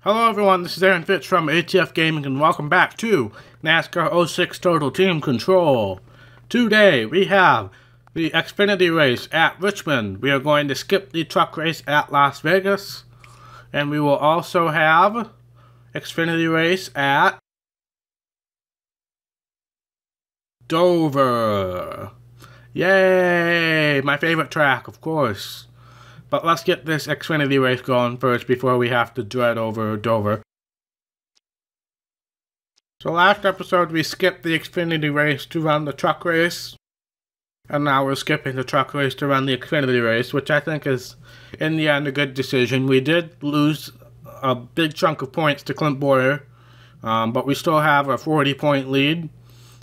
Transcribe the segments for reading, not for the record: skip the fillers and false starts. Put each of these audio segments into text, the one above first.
Hello everyone, this is Aaron Fitz from ATF Gaming and welcome back to NASCAR 06 Total Team Control. Today we have the Xfinity race at Richmond. We are going to skip the truck race at Las Vegas. And we will also have Xfinity race at Dover. Yay! My favorite track, of course. But let's get this Xfinity race going first before we have to dread over Dover. So last episode we skipped the Xfinity race to run the truck race. And now we're skipping the truck race to run the Xfinity race, which I think is, in the end, a good decision. We did lose a big chunk of points to Clint Bowyer, but we still have a 40-point lead.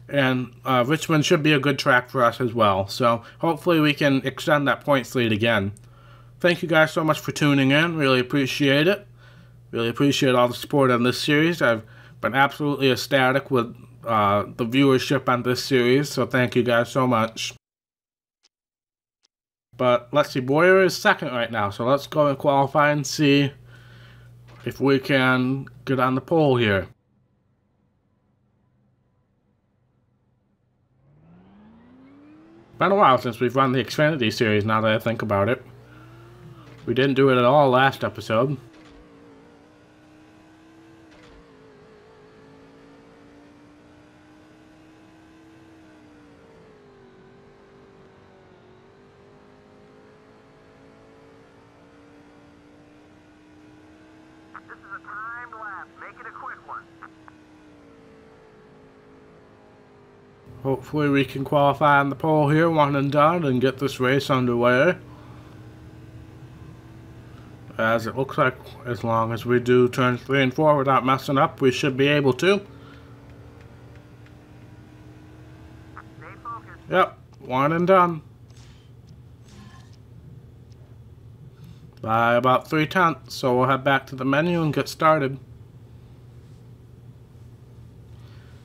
And Richmond should be a good track for us as well. So hopefully we can extend that points lead again. Thank you guys so much for tuning in. Really appreciate it. Really appreciate all the support on this series. I've been absolutely ecstatic with the viewership on this series, so thank you guys so much. But let's see, Bowyer is second right now, so let's go and qualify and see if we can get on the pole here. Been a while since we've run the Xfinity series, now that I think about it. We didn't do it at all last episode. This is a timed lap. Make it a quick one. Hopefully we can qualify on the pole here, one and done, and get this race underway. As it looks like, as long as we do turns 3 and 4 without messing up, we should be able to. Stay focused. Yep, one and done. By about 3/10, so we'll head back to the menu and get started.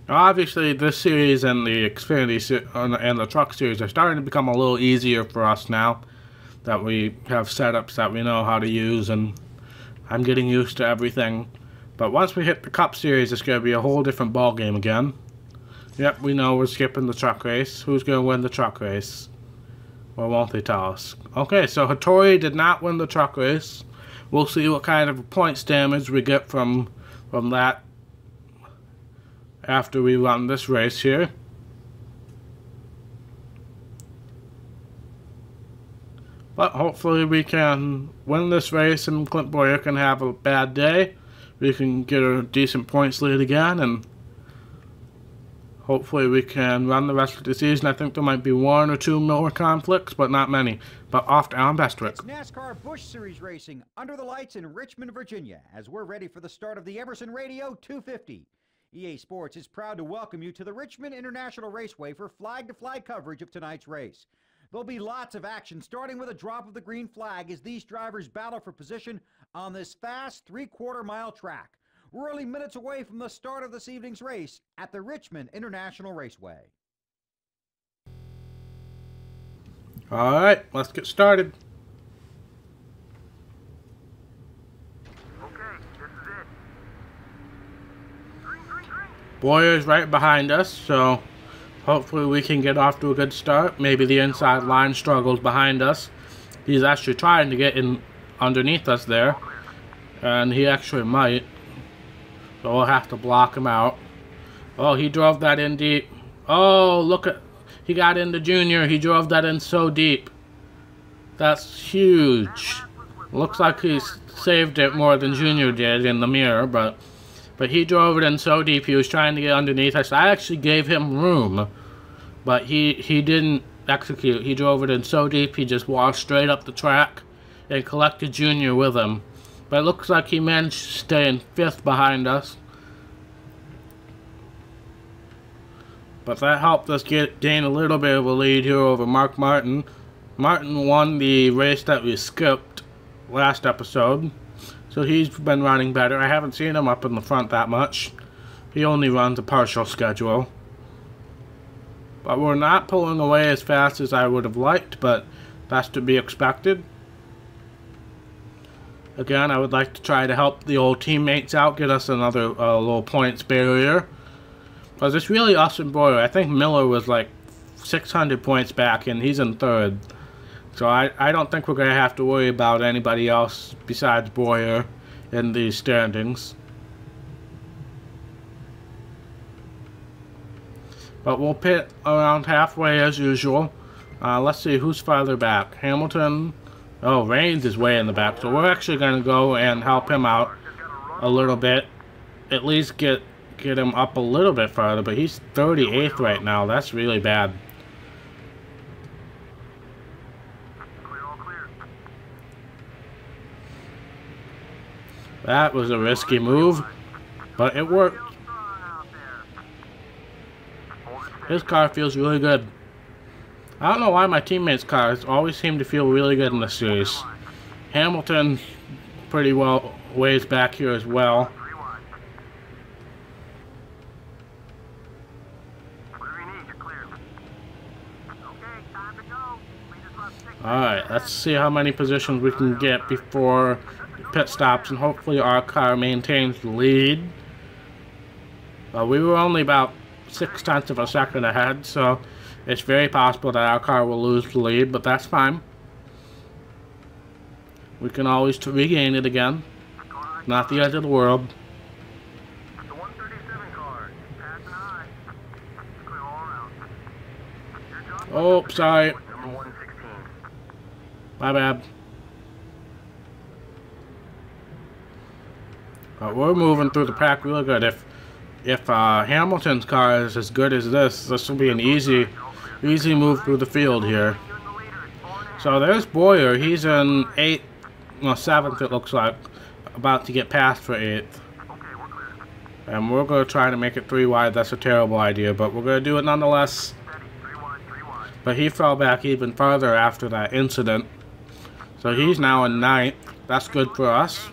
Now obviously this series and the Xfinity and the truck series are starting to become a little easier for us now that we have setups that we know how to use, and I'm getting used to everything. But once we hit the Cup Series, it's going to be a whole different ball game again. Yep, we know we're skipping the truck race. Who's going to win the truck race? Or won't they tell us? Okay, so Hattori did not win the truck race. We'll see what kind of points damage we get from that after we run this race here. But hopefully we can win this race and Clint Bowyer can have a bad day. We can get a decent points lead again, and hopefully we can run the rest of the season. I think there might be 1 or 2 more conflicts, but not many. But off to Alan Bestwick. It's NASCAR Busch Series racing under the lights in Richmond, Virginia, as we're ready for the start of the Emerson Radio 250. EA Sports is proud to welcome you to the Richmond International Raceway for flag-to-flag coverage of tonight's race. There'll be lots of action, starting with a drop of the green flag as these drivers battle for position on this fast 3/4-mile track. We're only minutes away from the start of this evening's race at the Richmond International Raceway. All right, let's get started. Okay, this is it. Green, green, green. Boyer's right behind us, so hopefully we can get off to a good start. Maybe the inside line struggles behind us. He's actually trying to get in underneath us there, and he actually might. So we'll have to block him out. Oh, he drove that in deep. Oh, look at, he got into Junior. He drove that in so deep. That's huge. Looks like he saved it more than Junior did in the mirror, but he drove it in so deep. He was trying to get underneath us. I actually gave him room, but he didn't execute. He drove it in so deep, he just walked straight up the track and collected Junior with him. But it looks like he managed to stay in 5th behind us. But that helped us gain a little bit of a lead here over Mark Martin. Martin won the race that we skipped last episode, so he's been running better. I haven't seen him up in the front that much. He only runs a partial schedule. But we're not pulling away as fast as I would have liked, but that's to be expected. Again, I would like to try to help the old teammates out, get us another little points barrier. Because it's really us and Boyer. I think Miller was like 600 points back, and he's in third. So I don't think we're going to have to worry about anybody else besides Boyer in these standings. But we'll pit around halfway as usual. Let's see who's farther back. Hamilton. Oh, Reigns is way in the back. So we're actually going to go and help him out a little bit. At least get him up a little bit farther. But he's 38th right now. That's really bad. That was a risky move, but it worked. His car feels really good. I don't know why my teammates' cars always seem to feel really good in this series. Hamilton pretty well ways back here as well. Alright, let's see how many positions we can get before pit stops, and hopefully our car maintains the lead. We were only about 0.6 of a second ahead, so it's very possible that our car will lose the lead, but that's fine. We can always regain it again. Not the end of the world. The 137 car, passing high. Clear all around. Oh, sorry. Number 116. My bad. But we're moving through the pack really good. If Hamilton's car is as good as this will be an easy move through the field here. So there's Boyer. He's in 8th, well 7th it looks like, about to get past for 8th. And we're going to try to make it 3 wide. That's a terrible idea, but we're going to do it nonetheless. But he fell back even farther after that incident. So he's now in 9th. That's good for us.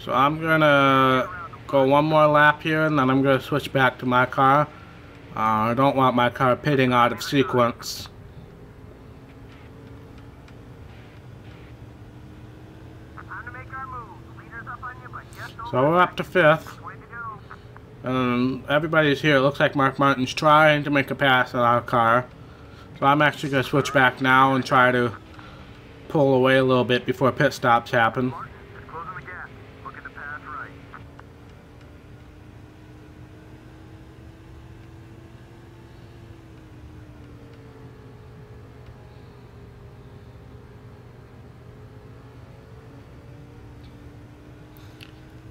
So I'm gonna go one more lap here, and then I'm gonna switch back to my car. I don't want my car pitting out of sequence. So we're up to 5th. And everybody's here. It looks like Mark Martin's trying to make a pass at our car. So I'm actually gonna switch back now and try to pull away a little bit before pit stops happen.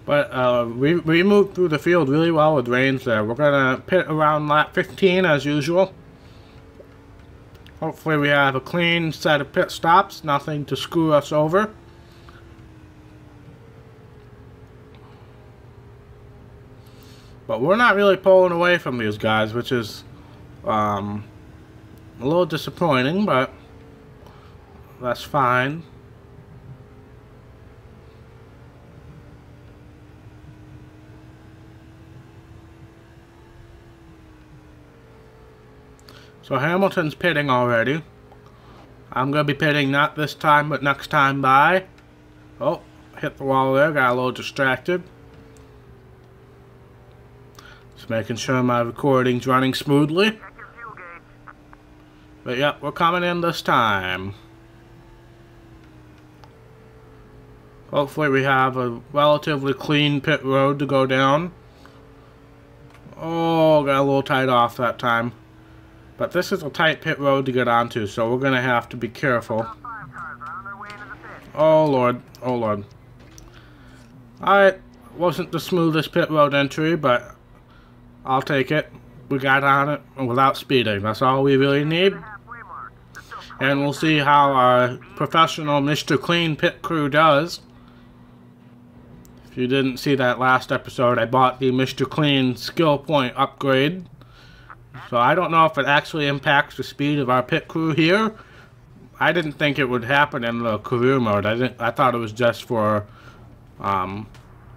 But we moved through the field really well with Reigns there. We're going to pit around lap 15 as usual. Hopefully we have a clean set of pit stops, nothing to screw us over. But we're not really pulling away from these guys, which is a little disappointing, but that's fine. So Hamilton's pitting already. I'm going to be pitting not this time, but next time by. Oh, hit the wall there. Got a little distracted. Just making sure my recording's running smoothly. But yep, we're coming in this time. Hopefully we have a relatively clean pit road to go down. Oh, got a little tight off that time. But this is a tight pit road to get onto, so we're going to have to be careful. Oh, Lord. Oh, Lord. Alright. Wasn't the smoothest pit road entry, but I'll take it. We got on it without speeding. That's all we really need. And we'll see how our professional Mr. Clean pit crew does. If you didn't see that last episode, I bought the Mr. Clean skill point upgrade. So I don't know if it actually impacts the speed of our pit crew here. I didn't think it would happen in the career mode. I thought it was just for, you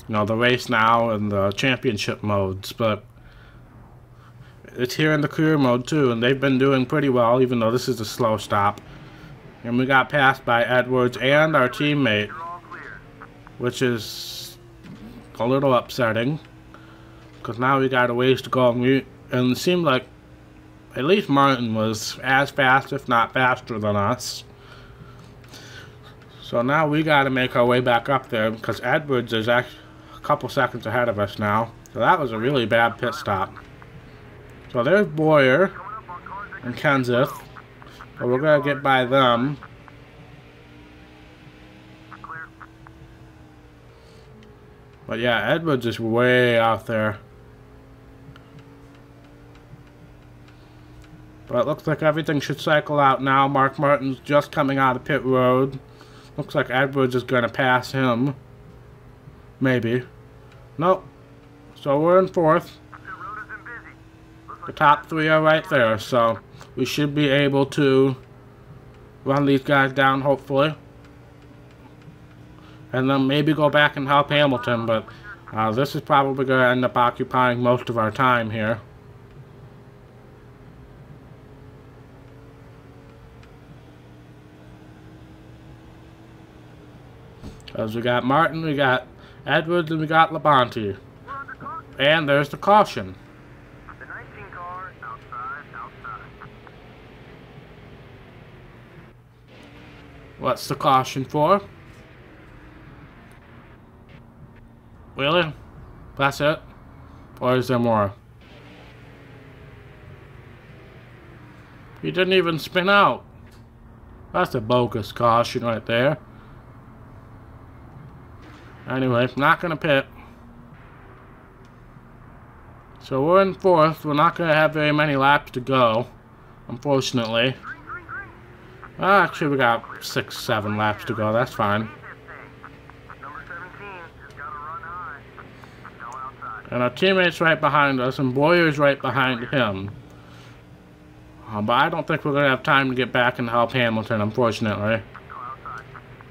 know, the race now and the championship modes. But It's here in the career mode too, and they've been doing pretty well, even though this is a slow stop. And we got passed by Edwards and our teammate, You're all clear. which is a little upsetting, because now we got a ways to go, and it seemed like at least Martin was as fast, if not faster than us. So now we got to make our way back up there, because Edwards is actually a couple seconds ahead of us now. So that was a really bad pit stop. So there's Boyer Coming up on cars that and Kenseth. So we're going to get by them. clear. But yeah, Edwards is way out there. But it looks like everything should cycle out now. Mark Martin's just coming out of pit road. Looks like Edwards is going to pass him. Maybe. Nope. So we're in fourth. Pit road has been busy. Looks The like top three are right there. So we should be able to run these guys down, hopefully. And then maybe go back and help Hamilton. But this is probably going to end up occupying most of our time here. Because we got Martin, we got Edwards, and we got Labonte. we're under caution. And there's the caution. The 19 car outside. What's the caution for? Really? That's it? Or is there more? He didn't even spin out. That's a bogus caution right there. Anyway, not gonna pit. So we're in fourth. We're not gonna have very many laps to go, unfortunately. Green, green, green. Actually, we got 6, 7 laps to go. That's fine. Lead this thing. Number 17 just got to run high. Go outside. And our teammate's right behind us, and Boyer's right behind him. But I don't think we're gonna have time to get back and help Hamilton, unfortunately. Go outside.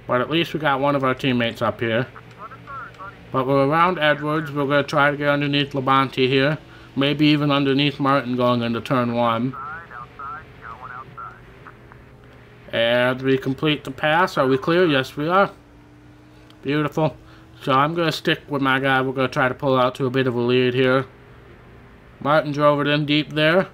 But at least we got one of our teammates up here. Run to third, buddy. But we're around Edwards. We're going to try to get underneath Labonte here. Maybe even underneath Martin going into turn 1. Outside. You got one outside. And we complete the pass. Are we clear? Yes, we are. Beautiful. So I'm going to stick with my guy. We're going to try to pull out to a bit of a lead here. Martin drove it in deep there.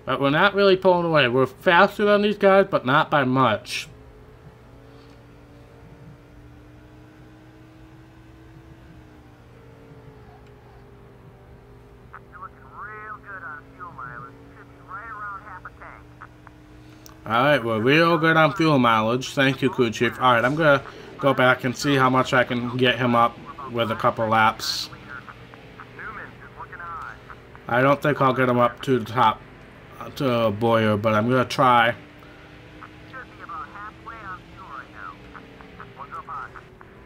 But we're not really pulling away. We're faster than these guys, but not by much. You're looking real good on fuel mileage. Should be right around half a tank. Alright, we're real good on fuel mileage. Thank you, Crew Chief. Alright, I'm going to go back and see how much I can get him up with a couple laps. Newman is looking high. I don't think I'll get him up to the top, to Boyer, but I'm going to try. Should be about halfway on fuel right now. One's up high.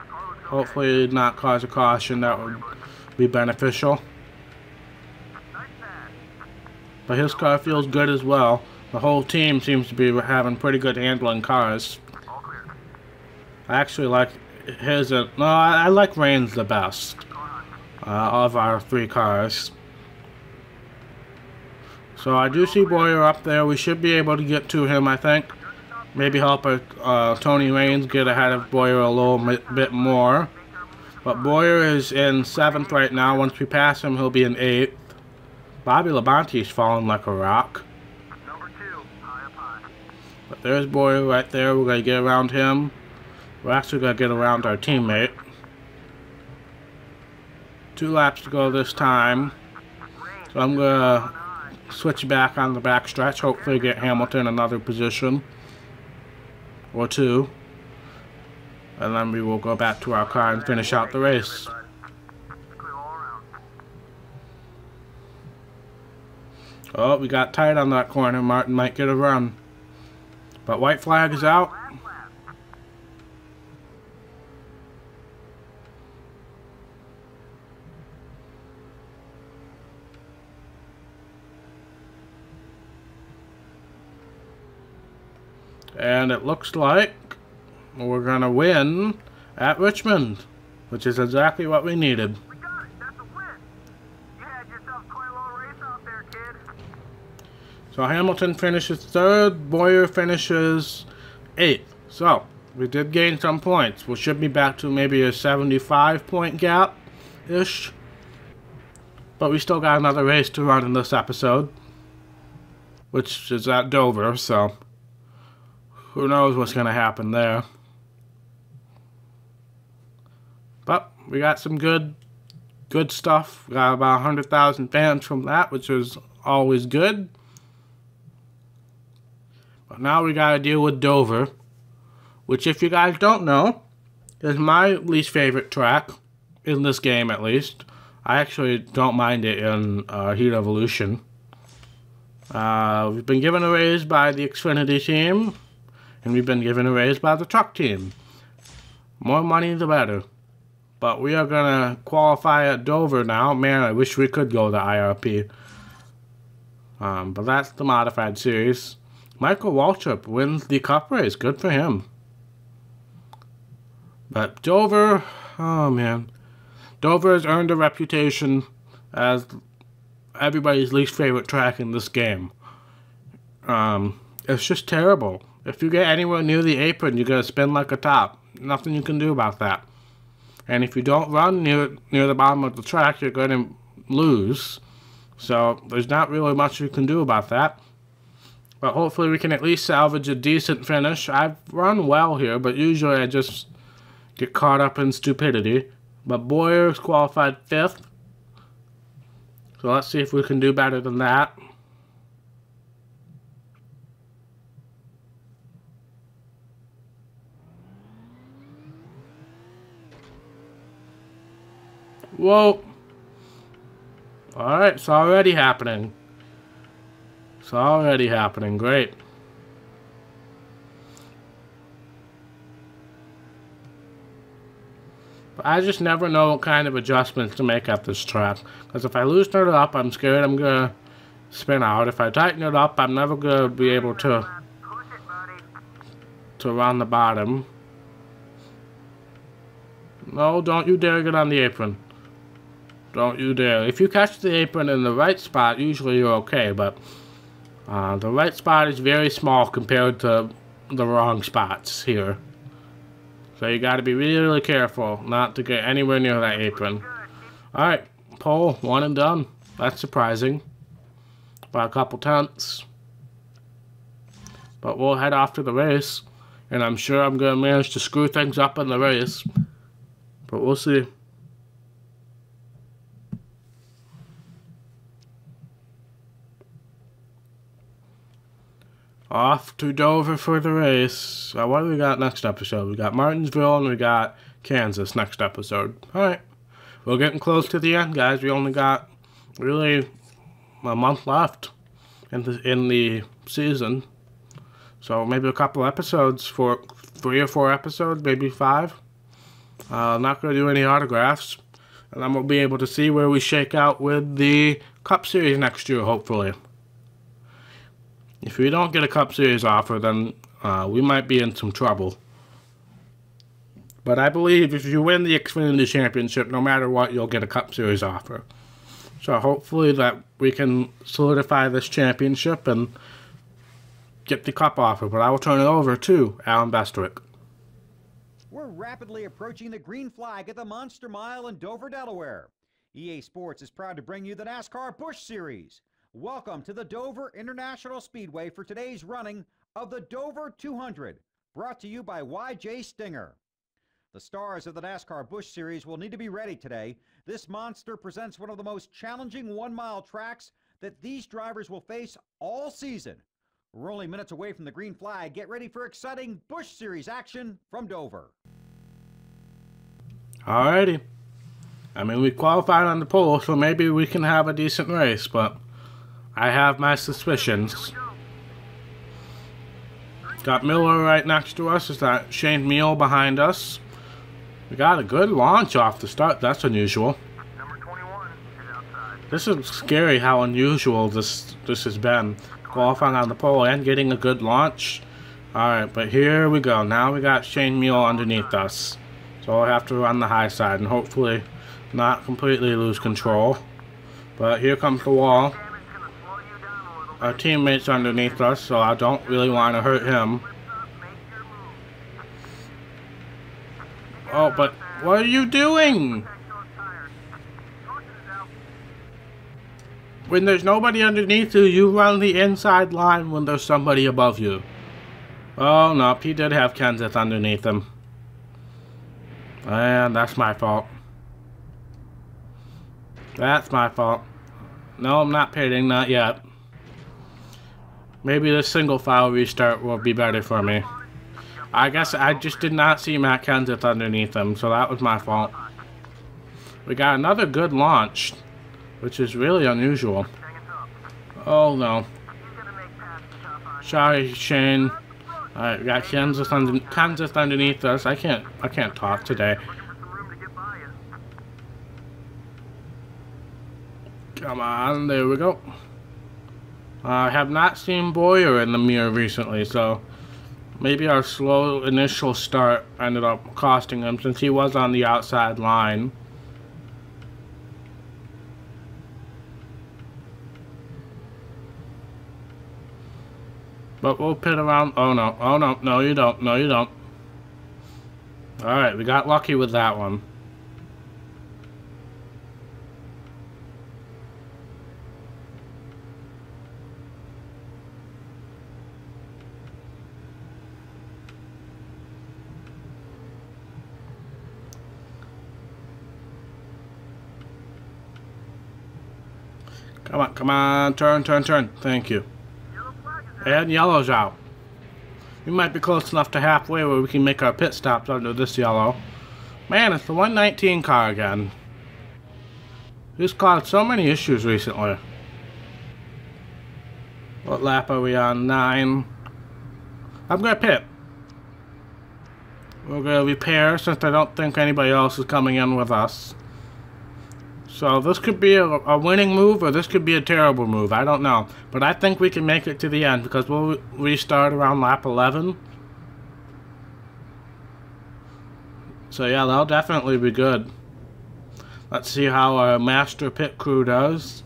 Car looks okay. Hopefully not cause a caution. That would be beneficial. Nice pass. But his car feels good as well. The whole team seems to be having pretty good handling cars. All clear. I actually like his... no, I like Rain's the best of our 3 cars. So I do see Boyer up there. We should be able to get to him, I think. Maybe help Tony Raines get ahead of Boyer a little bit more. But Boyer is in 7th right now. Once we pass him, he'll be in 8th. Bobby Labonte's falling like a rock. Number 2, high up high. But there's Boyer right there. We're going to get around him. We're actually going to get around our teammate. 2 laps to go this time. So I'm going to switch back on the back stretch. Hopefully get Hamilton another position. Or 2. And then we will go back to our car and finish out the race. Clear all around. Oh, we got tight on that corner. Martin might get a run. But white flag is out. Last lap. And it looks like we're going to win at Richmond, which is exactly what we needed. We got it. That's a win. You had yourself quite a little race out there, kid. So Hamilton finishes 3rd, Boyer finishes 8th. So we did gain some points. We should be back to maybe a 75-point gap-ish. But we still got another race to run in this episode, which is at Dover, so who knows what's going to happen there. But we got some good stuff. We got about 100,000 fans from that, which is always good. But now we got to deal with Dover, which, if you guys don't know, is my least favorite track in this game, at least. I actually don't mind it in Heat Evolution. We've been given a raise by the Xfinity team, and we've been given a raise by the truck team. More money, the better. But we are going to qualify at Dover now. Man, I wish we could go to IRP. But that's the modified series. Michael Waltrip wins the Cup race. Good for him. But Dover, oh man. Dover has earned a reputation as everybody's least favorite track in this game. It's just terrible. If you get anywhere near the apron, you're going to spin like a top. Nothing you can do about that. And if you don't run near the bottom of the track, you're going to lose. So there's not really much you can do about that. But hopefully we can at least salvage a decent finish. I've run well here, but usually I just get caught up in stupidity. But Boyer's qualified 5th. So let's see if we can do better than that. Whoa. Alright, it's already happening. It's already happening. Great. But I just never know what kind of adjustments to make at this track. Because if I loosen it up, I'm scared I'm going to spin out. If I tighten it up, I'm never going to be able to run the bottom. No, don't you dare get on the apron. Don't you dare. If you catch the apron in the right spot, usually you're okay, but the right spot is very small compared to the wrong spots here. So you got to be really careful not to get anywhere near that apron. Alright, pole, 1 and done. That's surprising. By a couple tenths. But we'll head off to the race, and I'm sure I'm going to manage to screw things up in the race. But we'll see. Off to Dover for the race. What do we got next episode? We got Martinsville and we got Kansas next episode. Alright. We're getting close to the end, guys. We only got really a month left in the season. So maybe a couple episodes, for 3 or 4 episodes, maybe 5. I'm not going to do any autographs. And then we'll be able to see where we shake out with the Cup Series next year, hopefully. If we don't get a Cup Series offer, then we might be in some trouble. But I believe if you win the Xfinity Championship, no matter what, you'll get a Cup Series offer. So hopefully that we can solidify this championship and get the Cup offer. But I will turn it over to Alan Bestwick. We're rapidly approaching the green flag at the Monster Mile in Dover, Delaware. EA Sports is proud to bring you the NASCAR Busch Series. Welcome to the Dover International Speedway for today's running of the Dover 200, brought to you by YJ Stinger. The stars of the NASCAR Busch Series will need to be ready today. This monster presents one of the most challenging 1-mile tracks that these drivers will face all season. We're only minutes away from the green flag. Get ready for exciting Busch Series action from Dover. Alrighty. I mean, we qualified on the pole, so maybe we can have a decent race, but I have my suspicions. Got Miller right next to us. Is that Shane Meal behind us? We got a good launch off the start. That's unusual. Number 21 is outside. This is scary how unusual this has been. Qualifying on the pole and getting a good launch. Alright, but here we go. Now we got Shane Meal underneath us. So I have to run the high side and hopefully not completely lose control. But here comes the wall. Our teammate's underneath us, so I don't really want to hurt him. Oh, but what are you doing? When there's nobody underneath you, you run the inside line when there's somebody above you. Oh, no, he did have Kenseth underneath him. And that's my fault. That's my fault. No, I'm not pitting, not yet. Maybe this single file restart will be better for me. I guess I just did not see Matt Kenseth underneath him, so that was my fault. We got another good launch, which is really unusual. Oh no. Sorry, Shane. Alright, we got Kenseth underneath us. I can't talk today. Come on, there we go. I have not seen Boyer in the mirror recently, so maybe our slow initial start ended up costing him since he was on the outside line. But we'll pit around. Oh no, oh no, no you don't, no you don't. Alright, we got lucky with that one. Come on, turn, turn, turn. Thank you. And yellow's out. We might be close enough to halfway where we can make our pit stops under this yellow. Man, it's the 119 car again. He's caused so many issues recently. What lap are we on? 9. I'm gonna pit. We're gonna repair since I don't think anybody else is coming in with us. So this could be a winning move or this could be a terrible move. I don't know. But I think we can make it to the end because we'll restart around lap 11. So yeah, that'll definitely be good. Let's see how our master pit crew does.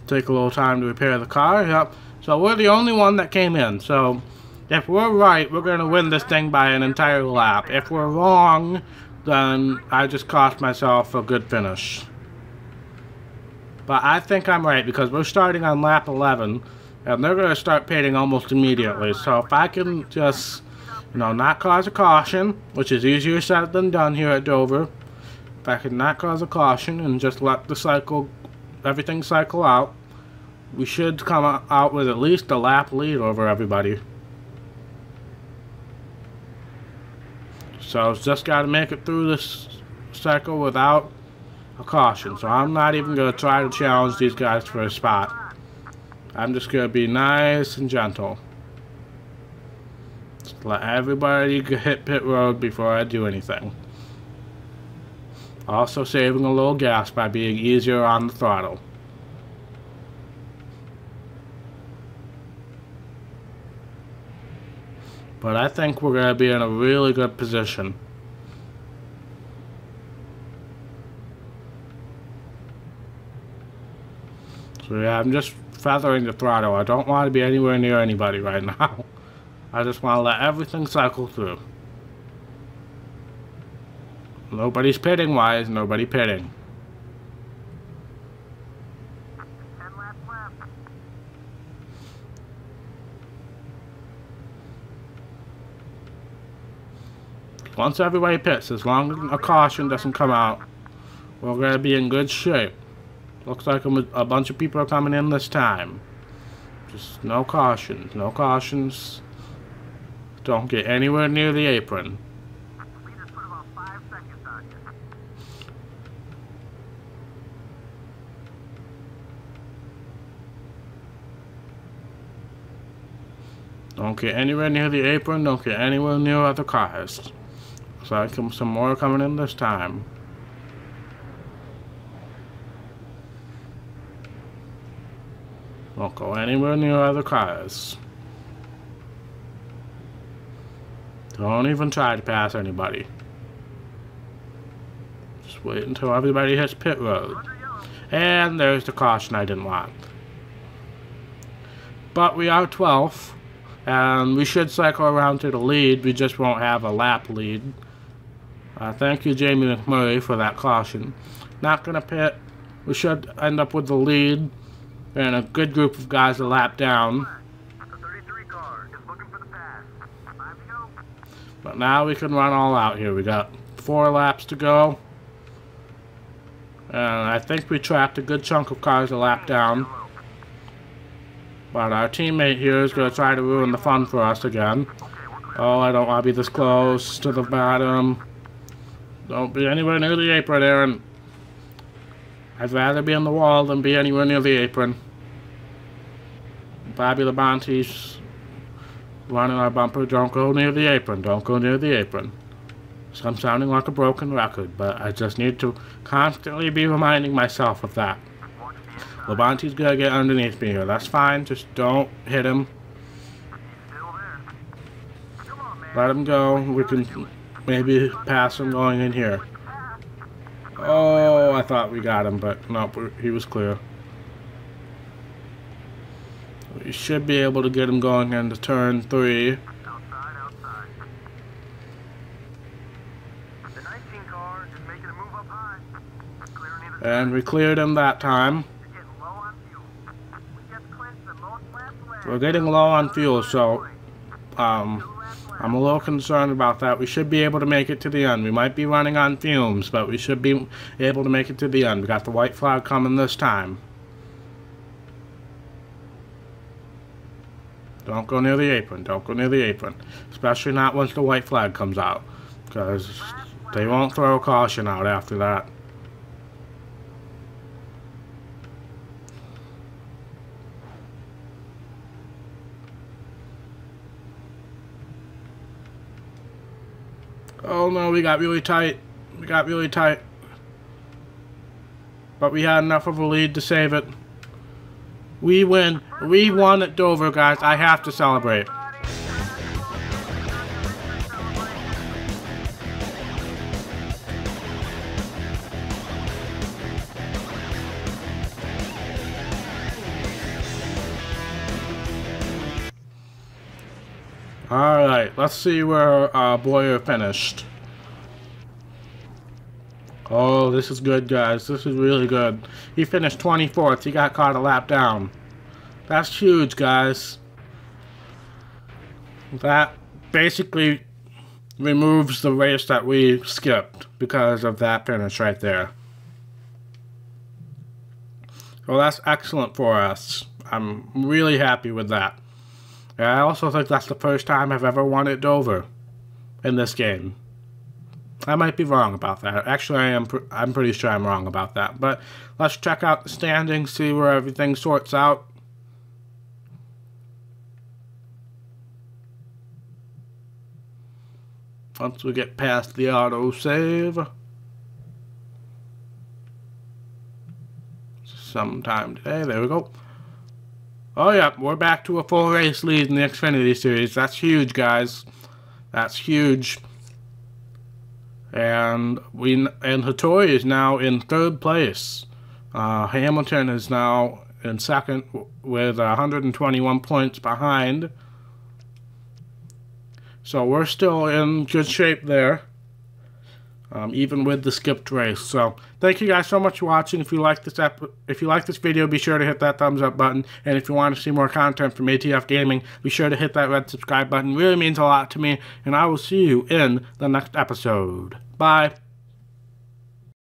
Take a little time to repair the car. Yep. So we're the only one that came in. So if we're right, we're going to win this thing by an entire lap. If we're wrong, then I just cost myself a good finish. But I think I'm right because we're starting on lap 11 and they're going to start pitting almost immediately. So if I can just, not cause a caution, which is easier said than done here at Dover. If I can not cause a caution and just let the everything cycle out, we should come out with at least a lap lead over everybody. So just got to make it through this cycle without a caution. So I'm not even going to try to challenge these guys for a spot. I'm just going to be nice and gentle. Just let everybody hit pit road before I do anything. Also saving a little gas by being easier on the throttle. But I think we're going to be in a really good position. So yeah, I'm just feathering the throttle. I don't want to be anywhere near anybody right now. I just want to let everything cycle through. Nobody's pitting. Why is nobody pitting? 10 laps left. Once everybody pits, as long as a caution doesn't come out, we're going to be in good shape. Looks like a bunch of people are coming in this time. Just no cautions, no cautions. Don't get anywhere near the apron. We just put about 5 seconds on you. Don't get anywhere near the apron, don't get anywhere near other cars. Looks like some more coming in this time. Don't go anywhere near other cars. Don't even try to pass anybody. Just wait until everybody hits pit road. And there's the caution I didn't want. But we are 12th, and we should cycle around to the lead. We just won't have a lap lead. Thank you, Jamie McMurray, for that caution. Not going to pit. We should end up with the lead and a good group of guys a lap down. The 33 car is looking for the pass. 5 to go. But now we can run all out here. We got 4 laps to go. And I think we trapped a good chunk of cars a lap down. But our teammate here is going to try to ruin the fun for us again. Oh, I don't want to be this close to the bottom. Don't be anywhere near the apron, Aaron. I'd rather be on the wall than be anywhere near the apron. Bobby Labonte's running our bumper. Don't go near the apron. Don't go near the apron. So I'm sounding like a broken record, but I just need to constantly be reminding myself of that. Labonte's gonna get underneath me here. That's fine. Just don't hit him. Let him go. We can maybe pass him going in here. Oh, I thought we got him, but nope, he was clear. We should be able to get him going into turn 3. Outside. The 19 car is making a move up high. And we cleared him that time. You're getting low on fuel. We just clinched the most laps left. We're getting low on fuel, so I'm a little concerned about that. We should be able to make it to the end. We might be running on fumes, but we should be able to make it to the end. We got the white flag coming this time. Don't go near the apron. Don't go near the apron. Especially not once the white flag comes out, because they won't throw a caution out after that. Oh no, we got really tight. We got really tight. But we had enough of a lead to save it. We win. We won at Dover, guys. I have to celebrate. Alright, let's see where Boyer finished. Oh, this is good, guys. This is really good. He finished 24th. He got caught a lap down. That's huge, guys. That basically removes the race that we skipped because of that finish right there. So that's excellent for us. I'm really happy with that. And I also think that's the first time I've ever won at Dover in this game. I might be wrong about that. Actually, I'm pretty sure I'm wrong about that. But let's check out the standings, see where everything sorts out. Once we get past the autosave. Sometime today. There we go. Oh yeah, we're back to a full race lead in the Xfinity Series. That's huge, guys. That's huge. And Hattori is now in 3rd place. Hamilton is now in 2nd with 121 points behind. So we're still in good shape there, even with the skipped race. So thank you guys so much for watching. If you like this video, be sure to hit that thumbs up button. And if you want to see more content from ATF Gaming, be sure to hit that red subscribe button. It really means a lot to me. And I will see you in the next episode. Bye.